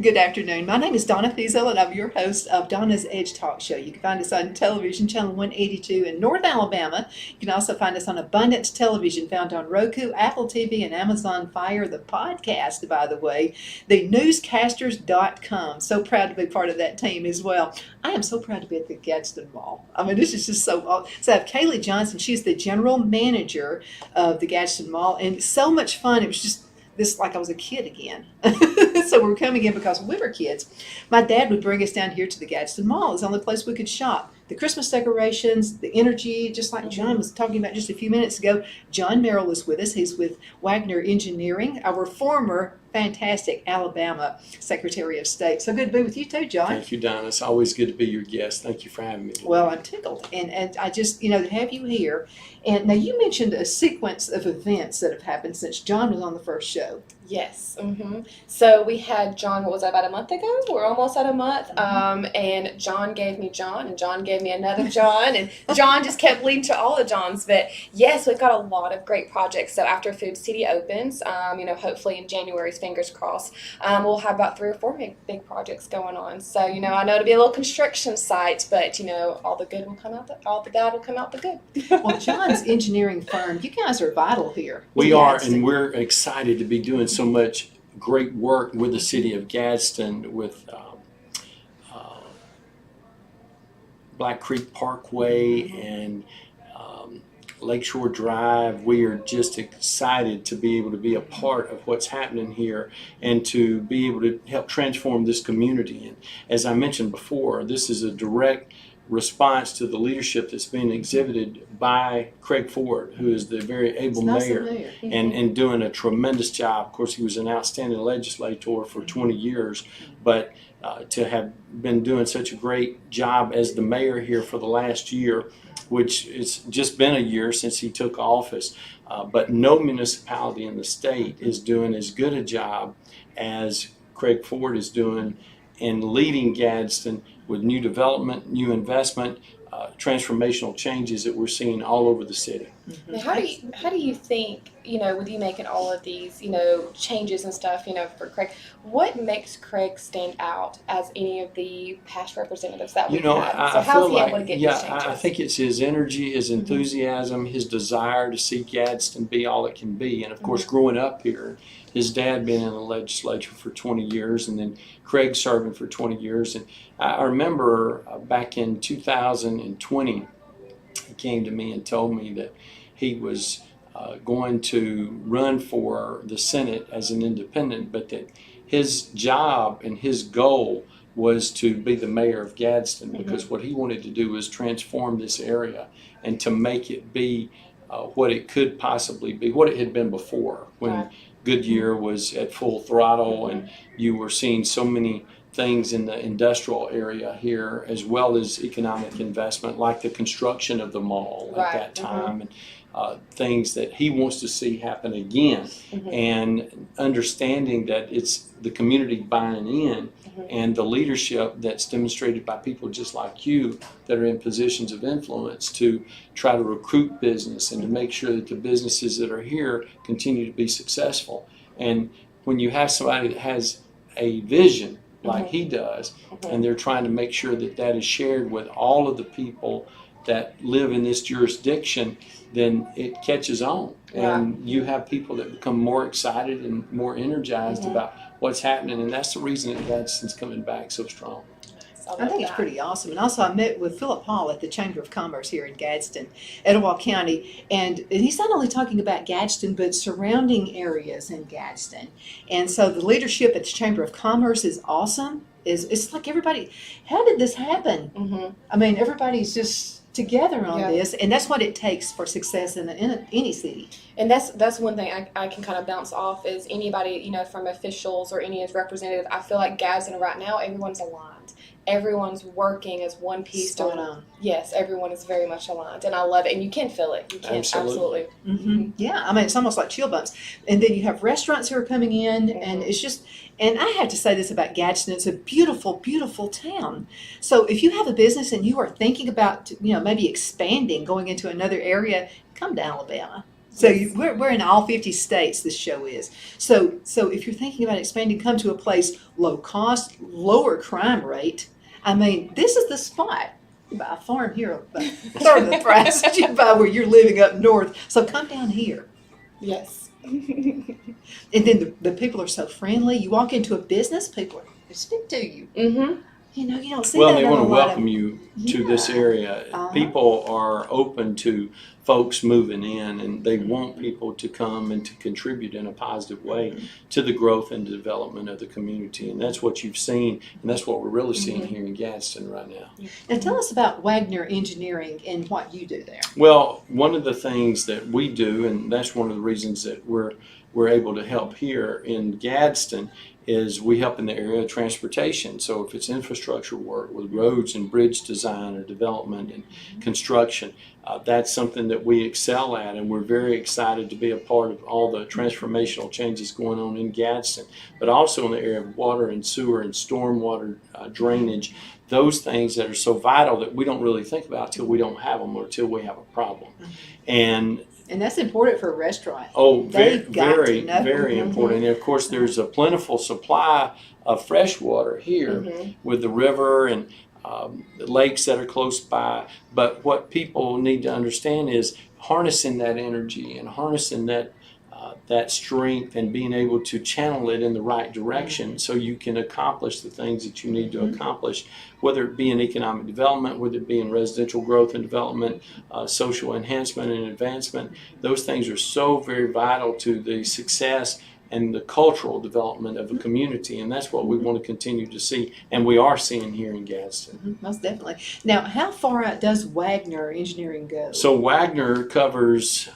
Good afternoon. My name is Donna Fiesel, and I'm your host of Donna's Edge Talk Show. You can find us on television, channel 182 in North Alabama. You can also find us on Abundance Television, found on Roku, Apple TV, and Amazon Fire. The podcast, by the way, the newscasters.com. So proud to be part of that team as well. I am so proud to be at the Gadsden Mall. I mean, this is just so awesome. So I have Kaylie Johnson. She's the general manager of the Gadsden Mall, and so much fun. It was just this like I was a kid again. So we're coming in because when we were kids, my dad would bring us down here to the Gadsden Mall. It's the only place we could shop. The Christmas decorations, the energy, just like John was talking about just a few minutes ago. John Merrill is with us. He's with Waggoner Engineering, our former fantastic Alabama Secretary of State. So good to be with you too, John. Thank you, Donna. It's always good to be your guest. Thank you for having me. Well, I'm tickled, and I just, to have you here. And now you mentioned a sequence of events that have happened since John was on the first show. Yes. So we had John, what was that, about a month ago? We're almost at a month. And John gave me John, and John gave me another John, and John just kept leading to all the Johns. But yes, we've got a lot of great projects. So after Food City opens, hopefully in January, fingers crossed, we'll have about 3 or 4 big projects going on. So, I know it'll be a little construction site, but, all the good will come out, all the bad will come out the good. Well, John's engineering firm, you guys are vital here. We are, and we're excited to be doing so much great work with the city of Gadsden, with Black Creek Parkway and Lakeshore Drive. We are just excited to be able to be a part of what's happening here and to be able to help transform this community. And as I mentioned before, this is a direct response to the leadership that's being exhibited by Craig Ford, who is the very able mayor, and doing a tremendous job. Of course, he was an outstanding legislator for 20 years, but to have been doing such a great job as the mayor here for the last year, which it's just been a year since he took office, but no municipality in the state is doing as good a job as Craig Ford is doing in leading Gadsden with new development, new investment, transformational changes that we're seeing all over the city. Now, how do you think, with you making all of these, changes and stuff, for Craig, what makes Craig stand out as any of the past representatives that we've had? So how's he able to get these changes? I think it's his energy, his enthusiasm, his desire to see Gadsden be all it can be. And of course, growing up here, his dad being in the legislature for 20 years, and then Craig serving for 20 years. And I remember back in 2020, he came to me and told me that he was going to run for the Senate as an independent, but that his job and his goal was to be the mayor of Gadsden, because what he wanted to do was transform this area and to make it be what it could possibly be, what it had been before, when Goodyear was at full throttle and you were seeing so many things in the industrial area here, as well as economic investment, like the construction of the mall at that time, and things that he wants to see happen again, and understanding that it's the community buying in, and the leadership that's demonstrated by people just like you that are in positions of influence to try to recruit business and to make sure that the businesses that are here continue to be successful. And when you have somebody that has a vision like he does, and they're trying to make sure that that is shared with all of the people that live in this jurisdiction, then it catches on. And you have people that become more excited and more energized about what's happening, and that's the reason that Gadsden's coming back so strong. I think it's pretty awesome. And also I met with Philip Hall at the Chamber of Commerce here in Gadsden, Etowah County, and he's not only talking about Gadsden, but surrounding areas in Gadsden. And so the leadership at the Chamber of Commerce is awesome. It's like everybody, how did this happen? I mean, everybody's just together on this, and that's what it takes for success in any city. And that's one thing I can kind of bounce off is anybody, from officials or any as representative. I feel like Gadsden right now, everyone's aligned. Everyone's working as one piece. Yes, everyone is very much aligned, and I love it. And you can feel it. You can absolutely. Yeah, I mean, it's almost like chill bumps. And then you have restaurants who are coming in, and it's just. And I have to say this about Gadsden: it's a beautiful, beautiful town. So if you have a business and you are thinking about, maybe expanding, going into another area, come to Alabama. So we're in all 50 states, this show is. So if you're thinking about expanding, come to a place low cost, lower crime rate. I mean, this is the spot. You buy a farm here, about a third of the price that you buy where you're living up north. So come down here. Yes. And then the people are so friendly. You walk into a business, people they speak to you. Mm-hmm. You know, you don't see Well, that they in want a to lot welcome of, you to this Yeah. area. Uh-huh. People are open to folks moving in, and they want people to come and to contribute in a positive way to the growth and development of the community. And that's what you've seen, and that's what we're really seeing here in Gadsden right now. Now tell us about Waggoner Engineering and what you do there. Well, one of the things that we do, and that's one of the reasons that we're able to help here in Gadsden, is we help in the area of transportation. So if it's infrastructure work with roads and bridge design or development and construction, that's something that we excel at, and we're very excited to be a part of all the transformational changes going on in Gadsden, but also in the area of water and sewer and stormwater drainage, those things that are so vital that we don't really think about till we don't have them or till we have a problem. And that's important for a restaurant. Oh, They've got very, to know. very important. And of course, there's a plentiful supply of fresh water here with the river and the lakes that are close by. But what people need to understand is harnessing that energy and harnessing that strength and being able to channel it in the right direction so you can accomplish the things that you need to accomplish, whether it be in economic development, whether it be in residential growth and development, social enhancement and advancement. Those things are so very vital to the success and the cultural development of a community, and that's what we want to continue to see, and we are seeing here in Gadsden. Most definitely. Now, how far out does Waggoner Engineering go? So Waggoner covers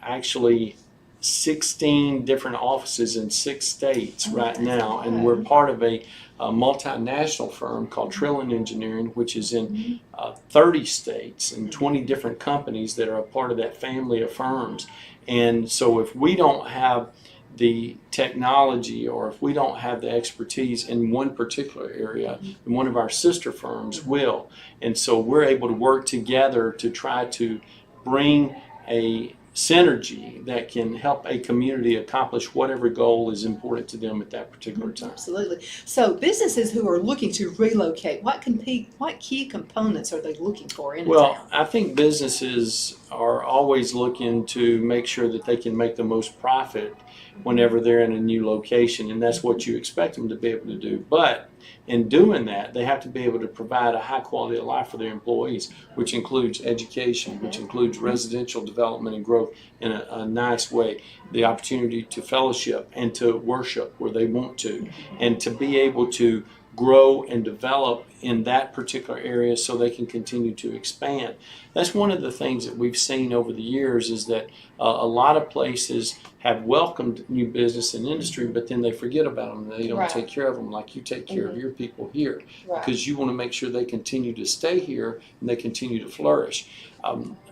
actually 16 different offices in 6 states right now, and we're part of a multinational firm called Trillion Engineering, which is in 30 states and 20 different companies that are a part of that family of firms. And so if we don't have the technology or if we don't have the expertise in one particular area, then one of our sister firms will. And so we're able to work together to try to bring a synergy that can help a community accomplish whatever goal is important to them at that particular time. Absolutely. So businesses who are looking to relocate, what key components are they looking for in a Well, town? I think businesses are always looking to make sure that they can make the most profit whenever they're in a new location, and that's what you expect them to be able to do. But in doing that, they have to be able to provide a high quality of life for their employees, which includes education, which includes residential development and growth in a nice way, the opportunity to fellowship and to worship where they want to, and to be able to grow and develop in that particular area so they can continue to expand. That's one of the things that we've seen over the years, is that a lot of places have welcomed new business and industry, but then they forget about them. They don't Right. take care of them like you take care of your people here, Right. because you want to make sure they continue to stay here and they continue to flourish.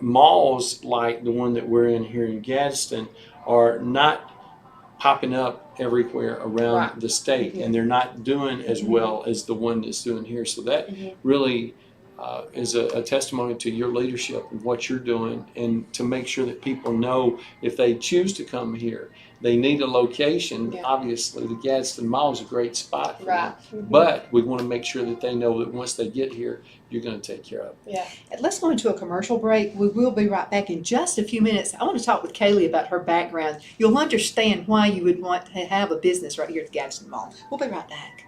Malls like the one that we're in here in Gadsden are not popping up everywhere around Right. the state, and they're not doing as well as the one that's doing here. So that really is a testimony to your leadership and what you're doing, and to make sure that people know if they choose to come here, they need a location. Yeah. Obviously, the Gadsden Mall is a great spot for Right. them. But we want to make sure that they know that once they get here, you're going to take care of them. Yeah. Let's go into a commercial break. We will be right back in just a few minutes. I want to talk with Kaylie about her background. You'll understand why you would want to have a business right here at the Gadsden Mall. We'll be right back.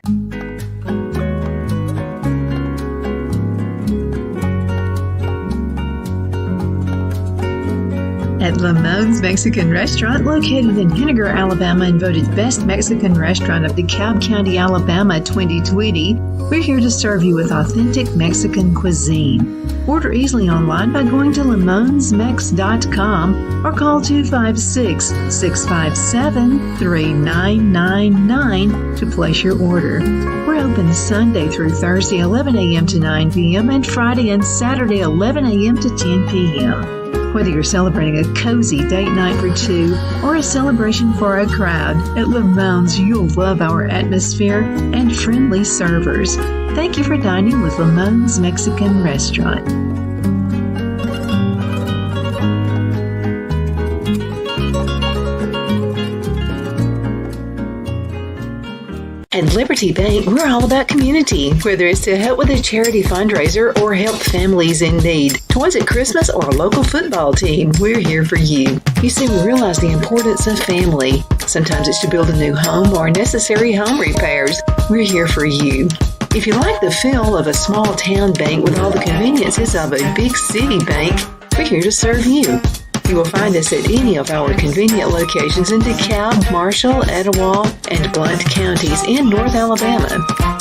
At Lamone's Mexican Restaurant, located in Henniger, Alabama, and voted Best Mexican Restaurant of DeKalb County, Alabama 2020, we're here to serve you with authentic Mexican cuisine. Order easily online by going to lamonsmex.com or call 256-657-3999 to place your order. We're open Sunday through Thursday 11 a.m. to 9 p.m. and Friday and Saturday 11 a.m. to 10 p.m. Whether you're celebrating a cozy date night for two or a celebration for a crowd, at Lamone's you'll love our atmosphere and friendly servers. Thank you for dining with Lamone's Mexican Restaurant. At Liberty Bank, we're all about community, whether it's to help with a charity fundraiser or help families in need. Toys at Christmas or a local football team, we're here for you. You see, we realize the importance of family. Sometimes it's to build a new home or necessary home repairs. We're here for you. If you like the feel of a small town bank with all the conveniences of a big city bank, we're here to serve you. You will find us at any of our convenient locations in DeKalb, Marshall, Etowah, and Blount counties in North Alabama.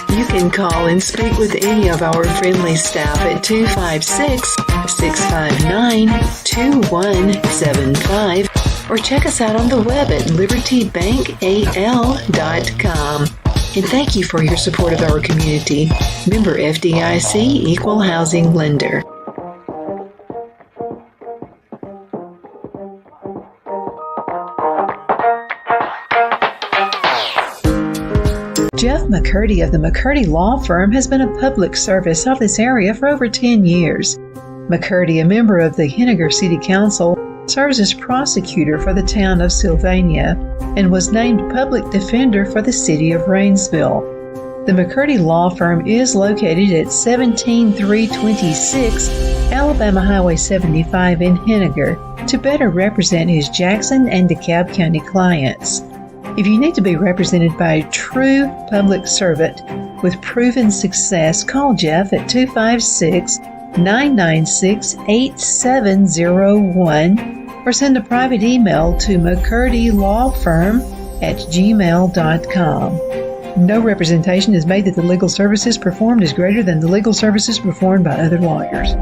You can call and speak with any of our friendly staff at 256-659-2175 or check us out on the web at libertybankal.com. And thank you for your support of our community. Member FDIC Equal Housing Lender. Jeff McCurdy of the McCurdy Law Firm has been a public service of this area for over 10 years. McCurdy, a member of the Henniger City Council, serves as prosecutor for the town of Sylvania and was named public defender for the city of Rainsville. The McCurdy Law Firm is located at 17326 Alabama Highway 75 in Henniger to better represent his Jackson and DeKalb County clients. If you need to be represented by a true public servant with proven success, call Jeff at 256-996-8701 or send a private email to mccurdylawfirm@gmail.com. No representation is made that the legal services performed is greater than the legal services performed by other lawyers.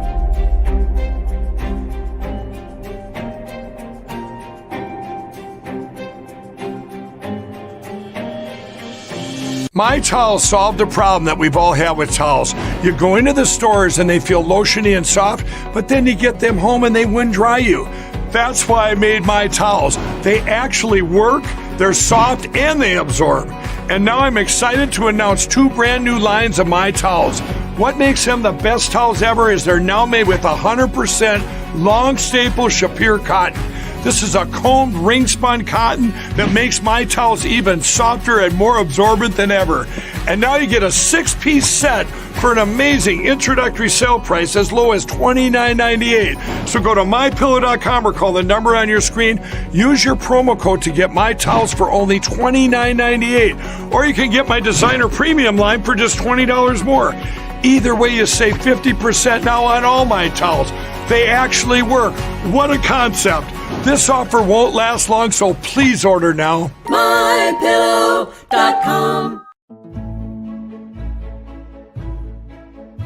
My Towels solved the problem that we've all had with towels. You go into the stores and they feel lotiony and soft, but then you get them home and they wind dry you. That's why I made My Towels. They actually work, they're soft, and they absorb. And now I'm excited to announce 2 brand new lines of My Towels. What makes them the best towels ever is they're now made with 100% long staple Shapir cotton. This is a combed ring spun cotton that makes My Towels even softer and more absorbent than ever. And now you get a 6-piece set for an amazing introductory sale price as low as $29.98. So go to mypillow.com or call the number on your screen. Use your promo code to get My Towels for only $29.98. Or you can get my designer premium line for just $20 more. Either way, you save 50% now on all My Towels. They actually work. What a concept. This offer won't last long, so please order now. MyPillow.com.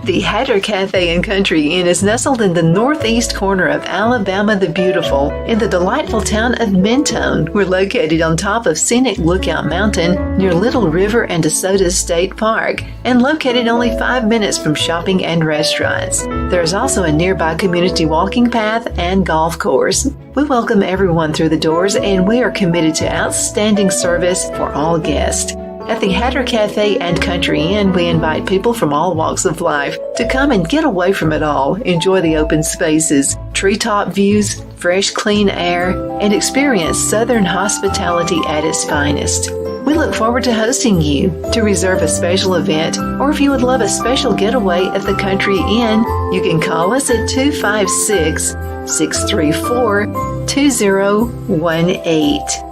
The Hatter Cafe and Country Inn is nestled in the northeast corner of Alabama the Beautiful in the delightful town of Mentone. We're located on top of scenic Lookout Mountain near Little River and DeSoto State Park and located only 5 minutes from shopping and restaurants. There is also a nearby community walking path and golf course. We welcome everyone through the doors and we are committed to outstanding service for all guests. At the Hatter Cafe and Country Inn, we invite people from all walks of life to come and get away from it all, enjoy the open spaces, treetop views, fresh, clean air, and experience Southern hospitality at its finest. We look forward to hosting you. To reserve a special event, or if you would love a special getaway at the Country Inn, you can call us at 256-634-2018.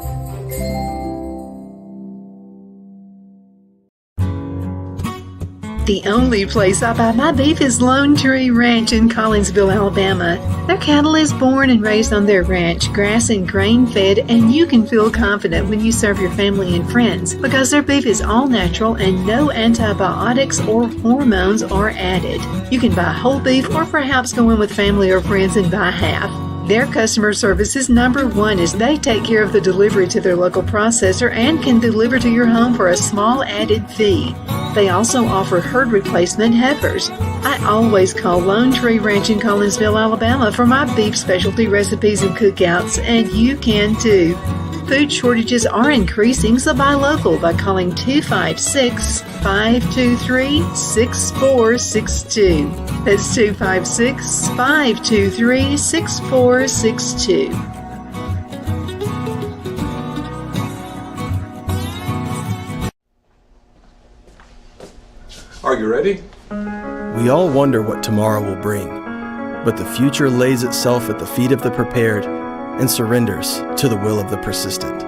The only place I buy my beef is Lone Tree Ranch in Collinsville, Alabama. Their cattle is born and raised on their ranch, grass and grain fed, and you can feel confident when you serve your family and friends because their beef is all natural and no antibiotics or hormones are added. You can buy whole beef or perhaps go in with family or friends and buy half. Their customer service is number one as they take care of the delivery to their local processor and can deliver to your home for a small added fee. They also offer herd replacement heifers. I always call Lone Tree Ranch in Collinsville, Alabama for my beef specialty recipes and cookouts, and you can too. Food shortages are increasing, so buy local by calling 256-523-6462. That's 256-523-6462. Are you ready? We all wonder what tomorrow will bring, but the future lays itself at the feet of the prepared and surrenders to the will of the persistent.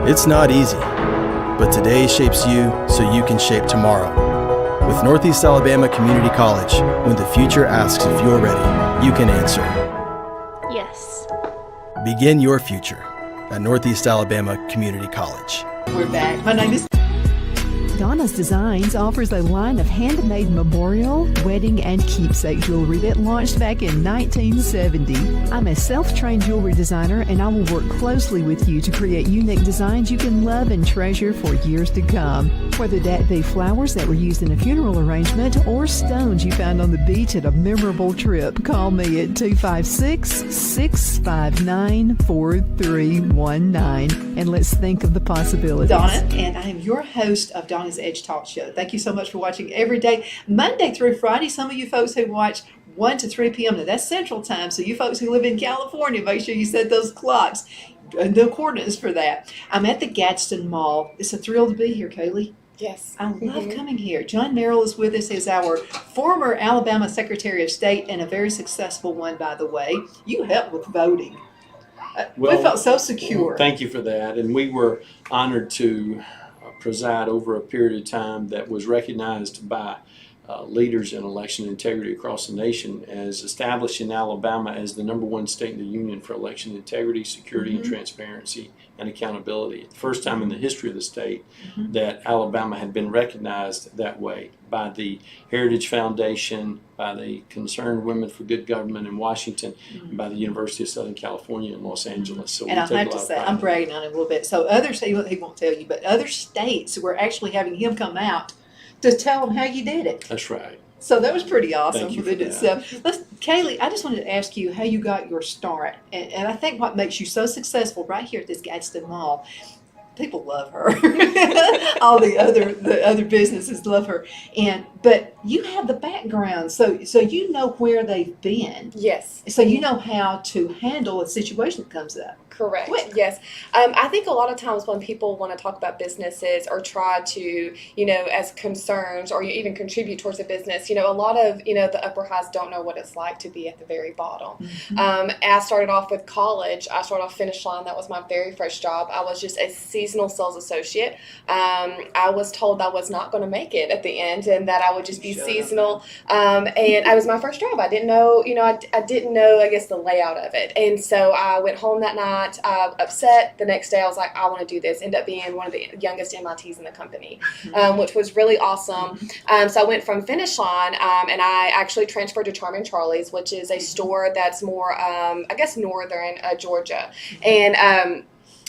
It's not easy, but today shapes you so you can shape tomorrow. With Northeast Alabama Community College, when the future asks if you're ready, you can answer. Yes. Begin your future at Northeast Alabama Community College. We're back. My name is Donna's Designs offers a line of handmade memorial, wedding, and keepsake jewelry that launched back in 1970. I'm a self-trained jewelry designer, and I will work closely with you to create unique designs you can love and treasure for years to come. Whether that be flowers that were used in a funeral arrangement or stones you found on the beach at a memorable trip, call me at 256-659-4319, and let's think of the possibilities. Donna, and I am your host of Donna's Edge Talk Show. Thank you so much for watching every day, Monday through Friday. Some of you folks who watch 1 to 3 p.m. Now that's Central Time, so you folks who live in California, make sure you set those clocks, the coordinates for that. I'm at the Gadsden Mall. It's a thrill to be here, Kaylie. Yes. I love coming here. John Merrill is with us. He's our former Alabama Secretary of State, and a very successful one, by the way. You helped with voting. We felt so secure. Thank you for that. And we were honored to preside over a period of time that was recognized by leaders in election integrity across the nation as establishing Alabama as the #1 state in the union for election integrity, security, and transparency and accountability. The first time in the history of the state that Alabama had been recognized that way by the Heritage Foundation, by the Concerned Women for Good Government in Washington, and by the University of Southern California in Los Angeles. So and I have to say, I'm bragging on him a little bit. So other states, he won't tell you, but other states were actually having him come out to tell them how you did it. That's right. So that was pretty awesome. Thank you for that. So Kaylie, I just wanted to ask you how you got your start. And I think what makes you so successful right here at this Gadsden Mall, people love her. All the other businesses love her. But you have the background, so you know where they've been. Yes. So you know how to handle a situation that comes up. Correct. Quick. Yes. I think a lot of times when people want to talk about businesses or try to, as concerns or you even contribute towards a business, a lot of, the upper highs don't know what it's like to be at the very bottom. I started off with college. I started off Finish Line. That was my very first job. I was just a seasonal sales associate. I was told I was not going to make it at the end and that I would just be seasonal. And it was my first job. I didn't know, I didn't know, I guess, the layout of it. And so I went home that night. Upset. The next day I was like, I want to do this. Ended up being one of the youngest MITs in the company, which was really awesome. So I went from Finish Line and I actually transferred to Charming Charlie's, which is a store that's more, I guess, northern Georgia. And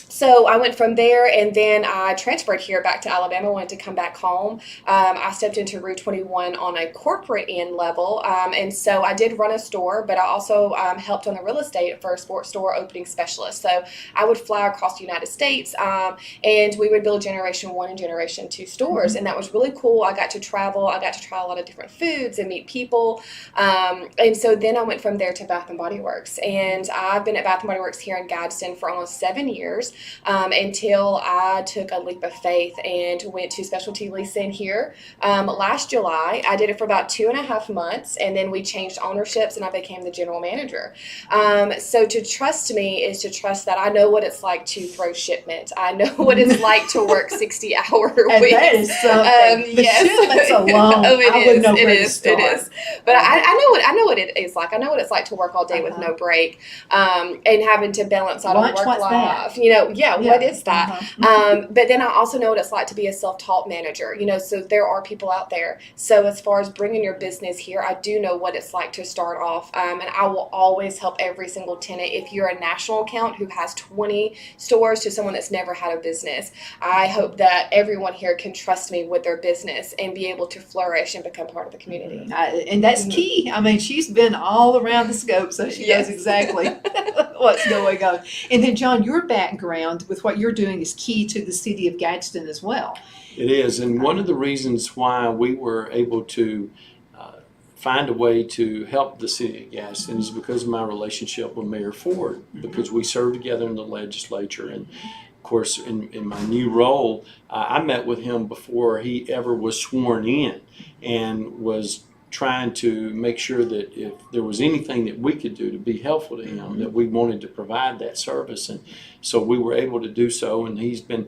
so I went from there, and then I transferred here back to Alabama. I wanted to come back home. I stepped into Route 21 on a corporate end level, and so I did run a store, but I also helped on the real estate for a sports store opening specialist. So I would fly across the United States, and we would build Generation 1 and Generation 2 stores, and that was really cool. I got to travel. I got to try a lot of different foods and meet people, and so then I went from there to Bath & Body Works, and I've been at Bath & Body Works here in Gadsden for almost 7 years. Until I took a leap of faith and went to specialty leasing here last July. I did it for about 2.5 months, and then we changed ownerships, and I became the general manager. So to trust me is to trust that I know what it's like to throw shipment. I know what it's like to work 60-hour weeks. That is something. The shipments alone, I wouldn't know where to start. It is. But I know what it is like. I know what it's like to work all day with no break, and having to balance out a work life. What is that? But then I also know what it's like to be a self-taught manager, so there are people out there. So as far as bringing your business here, I do know what it's like to start off, and I will always help every single tenant. If you're a national account who has 20 stores to someone that's never had a business, I hope that everyone here can trust me with their business and be able to flourish and become part of the community. And that's key. I mean, she's been all around the scope, so she knows exactly what's going on. And then, John, your background with what you're doing is key to the city of Gadsden as well. It is, and one of the reasons why we were able to find a way to help the city of Gadsden is because of my relationship with Mayor Ford, because we served together in the legislature, and course, in my new role, I met with him before he ever was sworn in, and was trying to make sure that if there was anything that we could do to be helpful to him, that we wanted to provide that service. And so we were able to do so, and he's been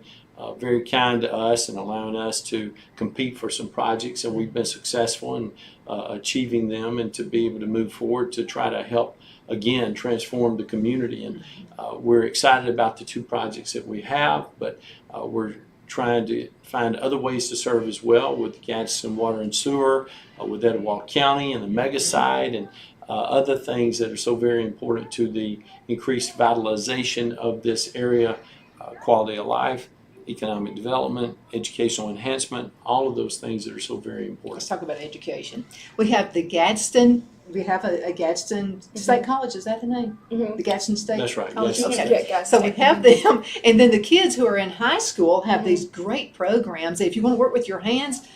very kind to us and allowing us to compete for some projects, and we've been successful in achieving them, and to be able to move forward to try to help again transform the community. And we're excited about the 2 projects that we have, but we're trying to find other ways to serve as well with Gadsden Water and Sewer, with Etowah County and the mega site, and other things that are so very important to the increased vitalization of this area, quality of life, economic development, educational enhancement, all of those things that are so very important. Let's talk about education. We have the Gadsden. We have a Gadsden State College. Is that the name? The Gadsden State That's right. College. Gadsden Okay. State. Yeah, So we have them, and then the kids who are in high school have these great programs. If you want to work with your hands,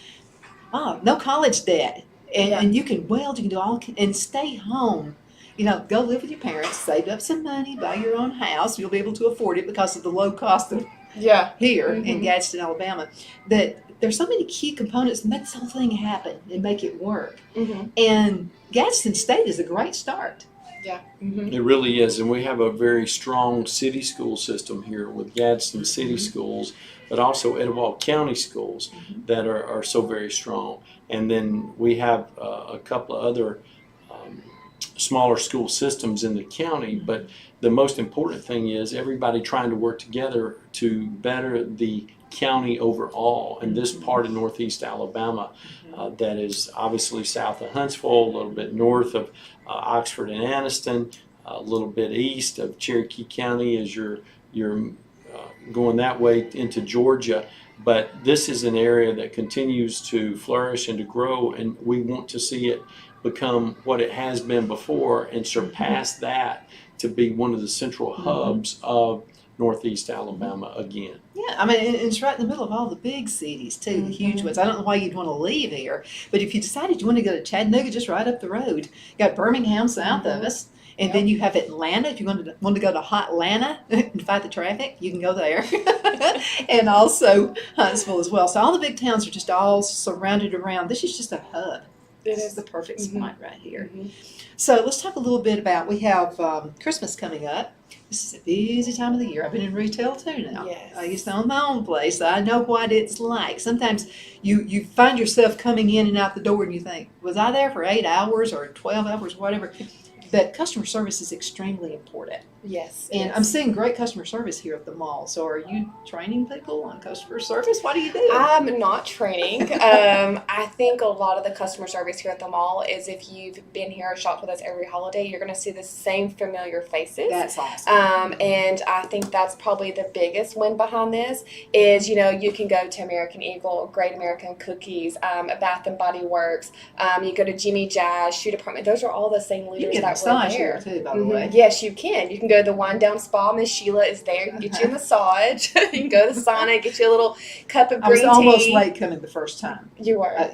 no college debt, and you can weld, you can do all, and stay home. You know, go live with your parents, save up some money, buy your own house. You'll be able to afford it because of the low cost of here in Gadsden, Alabama. That there's so many key components that make this whole thing happen and make it work. And Gadsden State is a great start. It really is, and we have a very strong city school system here with Gadsden City Schools, but also Etowah County schools that are so very strong. And then we have a couple of other smaller school systems in the county, but the most important thing is everybody trying to work together to better the county overall, and this part of Northeast Alabama that is obviously south of Huntsville, a little bit north of Oxford and Anniston, a little bit east of Cherokee County as you're going that way into Georgia. But this is an area that continues to flourish and to grow, and we want to see it become what it has been before and surpass that to be one of the central hubs of Northeast Alabama again. Yeah, I mean, and it's right in the middle of all the big cities too, the huge ones. I don't know why you'd want to leave here, but if you decided you want to go to Chattanooga, just right up the road. You got Birmingham south of us, and then you have Atlanta. If you want to go to Hot Atlanta and fight the traffic, you can go there, and also Huntsville as well. So all the big towns are just all surrounded around. This is just a hub. This is the perfect spot right here. So let's talk a little bit about, we have Christmas coming up. This is a busy time of the year. I've been in retail too now. Yes. I used to own my own place. So I know what it's like. Sometimes you find yourself coming in and out the door and you think, was I there for 8 hours or 12 hours, whatever? But customer service is extremely important. Yes. And I'm seeing great customer service here at the mall. So are you training people on customer service? What do you do? I'm not training. I think a lot of the customer service here at the mall is, if you've been here or shopped with us every holiday, you're going to see the same familiar faces. That's awesome. And I think that's probably the biggest win behind this is, you can go to American Eagle, Great American Cookies, Bath and Body Works. You go to Jimmy Jazz, Shoe Department. Those are all the same leaders You get a that were massage there. here too, by the way. Yes, you can. You can go to the Wind Down Spa. Miss Sheila is there. You can get you a massage. You can go to the sauna, get you a little cup of I was green almost tea. late coming the first time. You were. I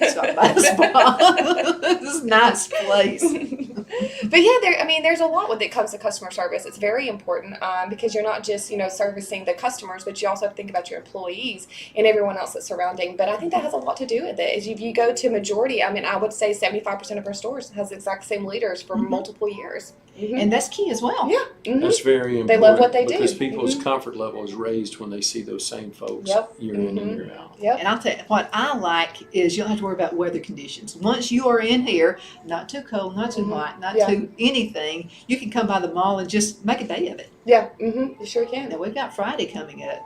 stopped by the spa. This is a nice place. But yeah, there's a lot when it comes to customer service. It's very important because you're not just, servicing the customers, but you also have to think about your employees and everyone else that's surrounding. But I think that has a lot to do with it. If you go to majority, I would say 75% of our stores has the exact same leaders for multiple years. And that's key as well. Yeah. That's very important. They love what they do. Because people's comfort level is raised when they see those same folks year in and year out. Yep. And I'll tell you, what I like is you don't have to worry about weather conditions. Once you are in here, not too cold, not too hot, not too anything, you can come by the mall and just make a day of it. Yeah. You sure can. Now, we've got Friday coming up.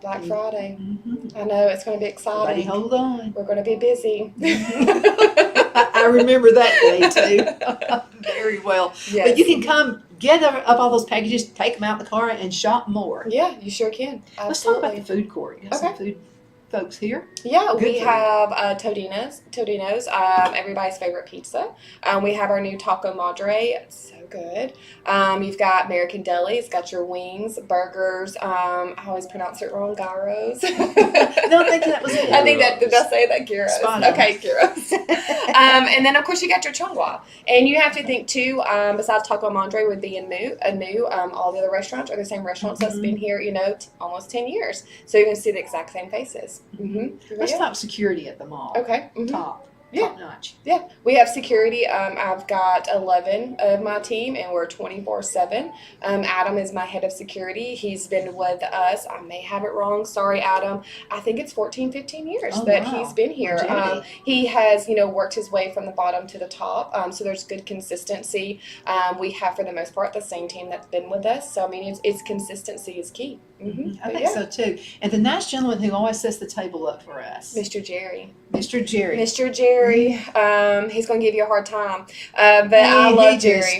Black Friday. I know, it's going to be Everybody exciting. hold on. We're going to be busy. I remember that day too very well. Yes. But you can come get up all those packages, take them out in the car, and shop more. Yeah, you sure can. Absolutely. Let's talk about the food court. You got some food folks here? Yeah, Good we food. have Todino's, everybody's favorite pizza. We have our new Taco Madre. It's so good. You've got American Deli. It's got your wings, burgers. I always pronounce it wrong. Gyros. No, I think that was it. I think that, did I say that? Gyros. Spot on. Okay, gyros. And then, of course, you got your chongwa. And you have to think, too, besides Taco Madre with being new, all the other restaurants are the same restaurants that's been here, almost 10 years. So you're going to see the exact same faces. Mm-hmm. Let's talk security at the mall. Okay. Mm-hmm. Top notch. Yeah, we have security. I've got 11 of my team, and we're 24/7. Adam is my head of security. He's been with us. I may have it wrong. Sorry, Adam. I think it's 14, 15 years that he's been here. He has, worked his way from the bottom to the top. So there's good consistency. We have, for the most part, the same team that's been with us. So, I mean, it's consistency is key. Mm-hmm. I think so, too. And the nice gentleman who always sets the table up for us. Mr. Jerry. Mr. Jerry. He's going to give you a hard time. But I love Jerry.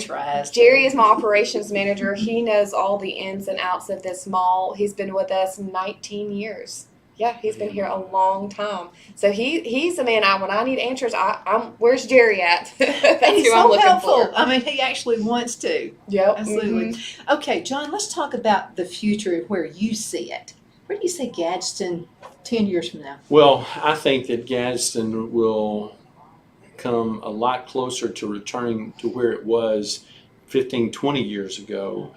Jerry is my operations manager. He knows all the ins and outs of this mall. He's been with us 19 years. Yeah, he's been here a long time. So he's the man. When I need answers, I'm where's Jerry at? That's and he's who I'm so looking helpful. for. I mean, he actually wants to. Yep, Absolutely. Mm-hmm. Okay, John, let's talk about the future of where you see it. Where do you see Gadsden 10 years from now? Well, I think that Gadsden will come a lot closer to returning to where it was 15, 20 years ago,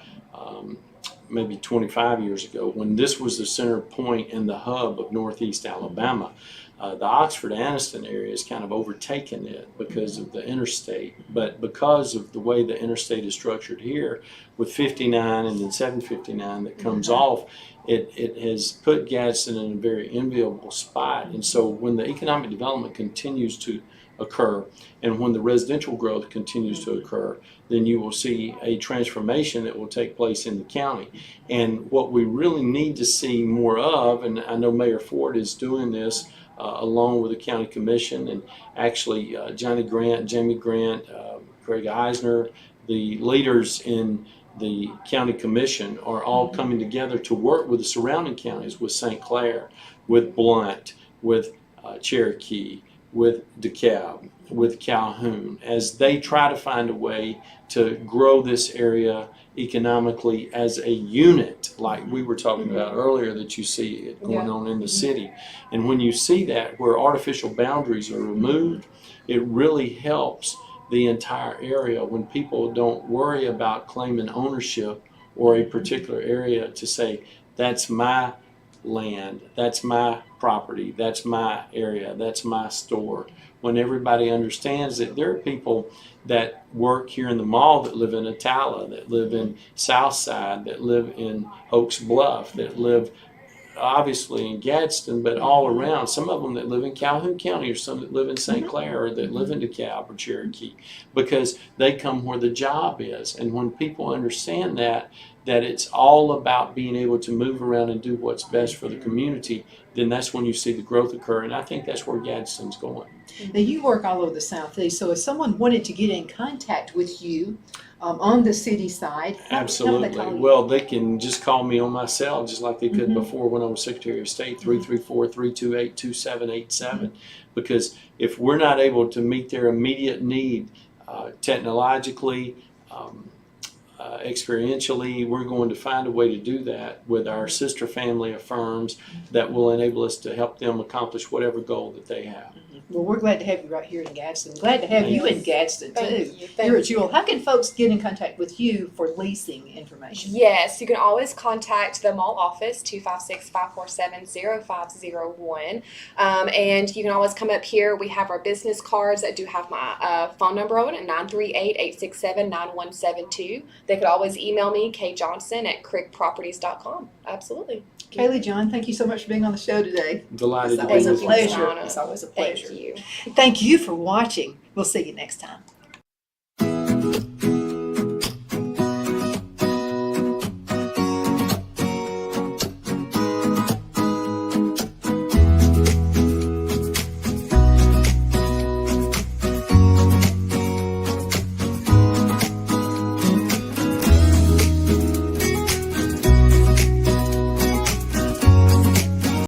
maybe 25 years ago, when this was the center point and the hub of Northeast Alabama. The Oxford-Anniston area has kind of overtaken it because of the interstate, but because of the way the interstate is structured here with 59 and then 759 that comes off, it has put Gadsden in a very enviable spot. And so when the economic development continues to occur and when the residential growth continues to occur, then you will see a transformation that will take place in the county. And what we really need to see more of, and I know Mayor Ford is doing this along with the county commission, and actually Jamie Grant, Greg Eisner, the leaders in the county commission are all coming together to work with the surrounding counties, with St. Clair, with Blount, with Cherokee, with DeKalb, with Calhoun, as they try to find a way to grow this area economically as a unit, like we were talking about earlier, that you see it going on in the city. And when you see that, where artificial boundaries are removed, it really helps the entire area when people don't worry about claiming ownership or a particular area to say, that's my land, that's my property, that's my area, that's my store. When everybody understands that there are people that work here in the mall that live in Atala, that live in Southside, that live in Oaks Bluff, that live obviously in Gadsden, but all around. Some of them that live in Calhoun County, or some that live in St. Clair, or that live in DeKalb or Cherokee, because they come where the job is. And when people understand that it's all about being able to move around and do what's best for the community, then that's when you see the growth occur. And I think that's where Gadsden's going. Now, you work all over the Southeast, so if someone wanted to get in contact with you on the city side, how would they Absolutely. call you? Well, they can just call me on my cell, just like they could before when I was Secretary of State, 334-328-2787. Because if we're not able to meet their immediate need technologically, experientially, we're going to find a way to do that with our sister family of firms that will enable us to help them accomplish whatever goal that they have. Well, we're glad to have you right here in Gadsden. Glad to have you in Gadsden, too. Thank you. You're a jewel. How can folks get in contact with you for leasing information? Yes, you can always contact the mall office, 256-547-0501. And you can always come up here. We have our business cards that do have my phone number on it, 938-867-9172. They could always email me, kjohnson@crickproperties.com. Absolutely. Kaylie, John, thank you so much for being on the show today. Delighted It's to be always a with you. pleasure. It's always a pleasure. Thank you. Thank you for watching. We'll see you next time.